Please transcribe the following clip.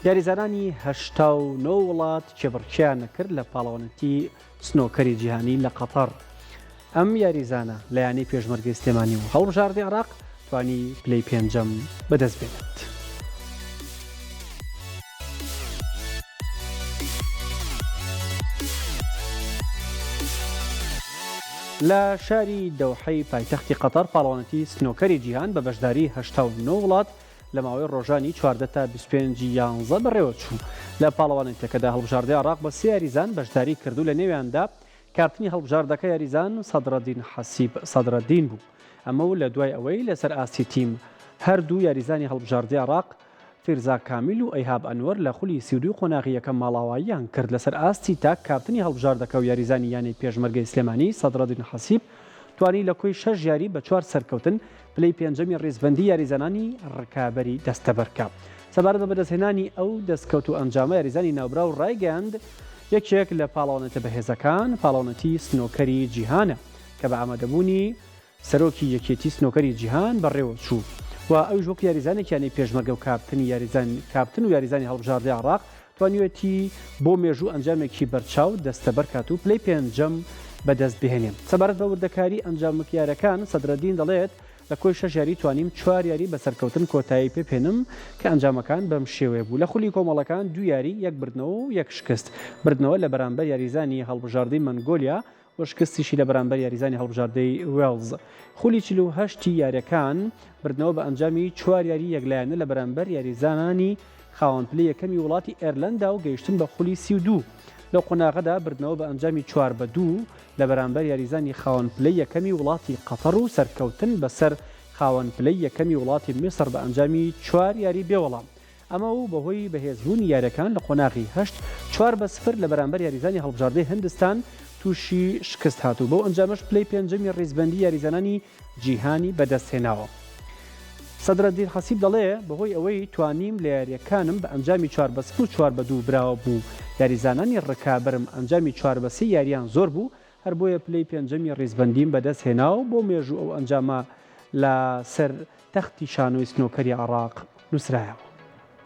یاریزانانی 89 وڵات چێبڕکیان کرد لە پاڵەوانەتی سنۆکەری جیهانی لە قەتەر. ئەم یاریزانە لە یانەی پێشمەرگەی سلێمانی و هەڵبژاردنی عێراق توانی پلەی پێنجەم بەدەست بێنێت. لە شاری دەوحەی پایتەختی قەتەر پاڵەوانەتی سنۆکەری جیهان بە بەشداری 89 وڵات لە ماوەی ڕۆژانی 14 تا 25 یانزە بەڕێوە چوو. لە پاڵەوانێتەکەدا هەڵبژاردنی عێراق بە 3 یاریزان بەشداری کردو لە نێویاندا کارتنی هەڵبژاردەکە یاریزان سەدرەدین حەسیب سەدرەدین بوو. ئەمە و لە دوای ئەوەی لەسەر ئاستی تیم هەردوو یاریزانی هەڵبژاردنی عێراق فیرزا کامیل و ئەیهاب ئەنوەر لە خولی 32 قۆناغی یەکەم ماڵاواییان کرد. لەسەر ئاستی تاک کارتنی هەڵبژاردەکە و یاریزانی یانەی پێشمەرگەی سلێمانی سەدرەدین حەسیب توانی لە کۆی 6 یاری بە 4 سەرکەوتن پلەی پێنجەمی ڕێزبەندی یاریزانانی ڕکابەری دەستەبەرکە. سەبارەت بە بەدەستهێنانی ئەو دەستکەوت و ئەنجامە یاریزانی ناوبرا و ڕایگەاند یەکێک لە پاڵەوانێتە بەهێزەکان پاڵەوانەتی سنۆکەری جیهانە کە بە ئامادەبوونی سەرۆکی یەکێتی سنۆکەری جیهان بەڕێوە چوو و ئەوش وەک یاریزانێکیانەی پێشمەرگە و کاپتن و یاریزانی هەڵبژاردنی عێراق توانیوێتی بۆ مێژوو ئەنجامێکی بەرچاو دەستەبەرکات و پلەی پێنجەم بەدەست بهێنێن. سەبارەت بە وردەکاری ئەنجامکیارەکان سەدرەدین دەڵێت لە کۆی 6 یاری توانیم 4 یاری بەسەرکەوتن کۆتایی پێپێنم کە ئەنجامەکان بەم شێوەیە بوو. لە خولی کۆمەڵەکان 2 یاری یەک بردنەوە و یەک شکست بردنەوە لە بەرامبەر یاریزانی هەڵبژاردنی منگۆلیا و شکستیشی لە بەرامبەر یاریزانی هەڵبژاردەی وێڵز. خولی 48 یاریەکان بردنەوە بە ئەنجامی 4 یاری یەکلایەنە لە بەرامبەر یاریزانانی خاوەن پلەی یەکەمی وڵاتی ئێرلەندا و گەیشتن بە خولی 32. لەو قۆناغەدا بردنەوە بە ئەنجامی 4-2 لە بەرامبەر یاریزانی خاوەن پلەی یەکەمی وڵاتی قەتەر و سەرکەوتن بەسەر خاوەن پلەی یەکەمی وڵاتی میسر بە ئەنجامی 4 یاری بێوەڵام. ئەمە و بەهۆی بەهێزبوونی یاریەکان لە قۆناغی 8 4-0 لە بەرامبەر یاریزانی هەڵبژاردنی هیندستان تووشی شکست هاتوو. بەو ئەنجامەش پلەی پێنجەمی ڕێزبەندی یاریزانانی جیهانی بەدەستهێناوە. سەدرەدین حەسیب دەڵێ بەهۆی ئەوەی توانیم لە یاریەکانم بە ئەنجامی 4-0 و 4-2 براوە بوو. یاریزانانی ڕکابرم ئەنجامی 4-3 یاریان زۆر بوو هەر بۆیە پلەی پێنجەمی ڕێزبەندیم بەدەست هێناو بۆ مێژوو ئەو ئەنجامە لە سەر تەختی شانۆی سنۆکەری عێراق نووسرایەوە.